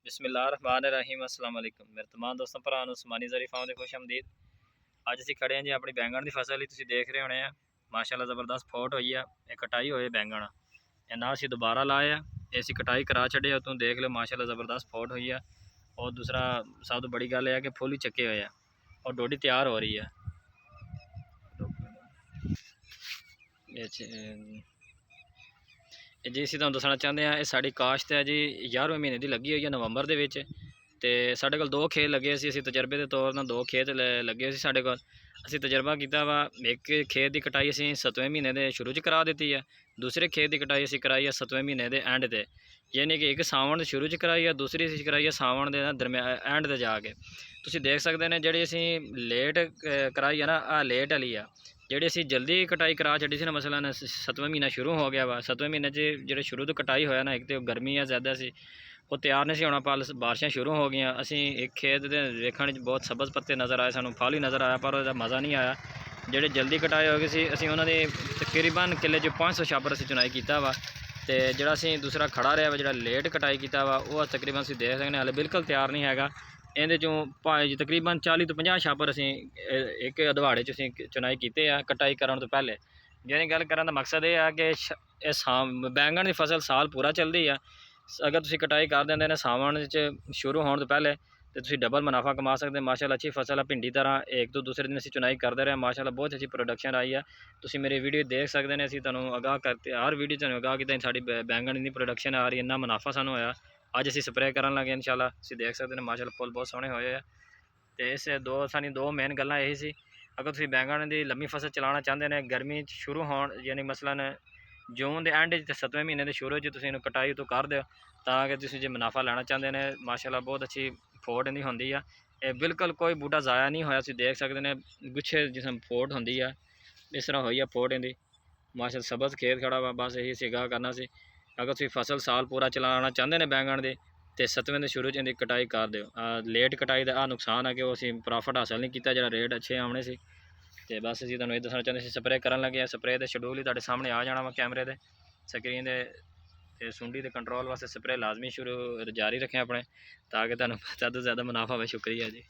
बिस्मिल्लाहिर्रहमानिर्रहीम अस्सलाम वालेकुम मेरे तमाम दोस्तों भरा उस्मानी ज़री फार्म से खुश आमदीद। अज असीं खड़े हैं जी अपनी बैंगन की फसल ही तुसीं देख रहे होने। माशाअल्लाह ज़बरदस्त फोट हुई है, एक कटाई होई बैंगन ना असीं दोबारा लाए है, असीं कटाई करा छड़े। तुम देख लो माशाअल्लाह ज़बरदस्त फोट हुई है। और दूसरा सब तो बड़ी गल है कि फुल ही चक्के हुए हैं और डोडी तैयार हो रही है। जी असीं तुहानूं दसना चाहते हैं, ये साड़ी काश्त है जी 11वें महीने की लगी हुई है नवंबर के विच। तो साढ़े कोल 2 खेत लगे सी, असीं तजर्बे के तौर पर 2 खेत लगे सी साढ़े कोल। असीं तजर्बा किया वा, एक खेत की कटाई असीं 7वें महीने के शुरू च करा दी है, दूसरे खेत की कटाई असीं कराई है 7वें महीने के एंड ते, यानी कि एक सावन शुरू च कराई है, दूसरी असीं कराई है सावन के एंड ते जाके। तुसीं देख सकते हैं जिहड़ी असीं लेट कराई है ना, आ लेट वाली आ। जिहड़ी असीं जल्दी कटाई करा छड्डी सी ना, मसलन 7वां महीना शुरू हो गया वा, 7वें महीने जो शुरू तो कटाई होया ना, एक तो गर्मी है ज़्यादा सी, वो तैयार नहीं होना, पल बारिशां शुरू हो गई। असीं एक खेत दे वेखण बहुत सब्ज़ पत्ते नज़र आए, सानूं फल ही नज़र आया, पर उसदा मज़ा नहीं आया। जिहड़े जल्दी कटाई हो गई सी, असीं उन्हां दी तकरीबन किले च 500 छापर असीं चुनाई कीता वा। तो जिहड़ा असीं दूसरा खड़ा रहा वा, जिहड़ा लेट कटाई कीता वा, वो तकरीबन असीं देख सकते हाले बिल्कुल तैयार नहीं हैगा। इहदे चों तकरीबन 40 तो 50 छापर असीं एक अधवाड़े च असीं चुनाई कीते आ कटाई करन तो पहले। यानी गल करन दा मकसद ये है कि बैंगन की फसल साल पूरा चलती है। अगर तुसीं कटाई कर देंदे ने सावन शुरू होने तो पहले, तो तुसीं डबल मुनाफा कमा सकते। माशाअल्लाह अच्छी फसल है, भिंडी तरह एक तो दूसरे दिन असीं चुनाई करते रहे, माशाअल्लाह बहुत अच्छी प्रोडक्शन आई है। तुसीं मेरी वीडियो देख सकते हैं, असीं तुहानूं आगाह करते हर वीडियो तुहानूं आगाह कीता साडी बैंगन इन्नी प्रोडक्शन आ रही है, इन्ना मुनाफा सानूं होया। अज असीं स्प्रे करन लगे इंशाअल्लाह, असीं देख सकते हैं माशाअल्लाह फुल बहुत सोहने होए है। तो इस दो मेन गल्लां यही सी। अगर तुसीं बैंगन की लम्मी फसल चलाना चाहते हैं, गर्मी शुरू होने यानी मसलन जून के एंड 7वें महीने के शुरू तुसीं कटाई तो कर दो, ताकि तुसीं जे मुनाफा लेना चाहते हैं। माशाअल्लाह बहुत अच्छी फोट इहदी होंदी है, बिल्कुल कोई बूटा ज़ाया नहीं होया। तुसीं देख सकते हैं गुच्छे जिसम फोट होंदी है, इस तरह हुई है फोट इहदी। माशाअल्लाह सब्ज़ खेत खड़ा वा, बस यही सिगा करना सी। अगर तुसीं फसल साल पूरा चलाना चाहते हैं बैंगन की, तो 7वें के शुरू च इहदी कटाई कर दो। लेट कटाई का नुकसान है कि वो असीं प्रॉफिट हासिल नहीं किया, जो रेट अच्छे आने से। तो बस असीं तुहानूं ये दसना चाहते हैं, स्प्रे करन लगे। स्प्रे का शेड्यूल ही तुहाडे सामने आ जाना वा कैमरे ते स्क्रीन ते सुंडी के कंट्रोल वास्ते स्प्रे लाजमी शुरू जारी रखें अपने, ताकि तुहानूं ज़्यादा तो ज़्यादा मुनाफा हो। शुक्रिया जी।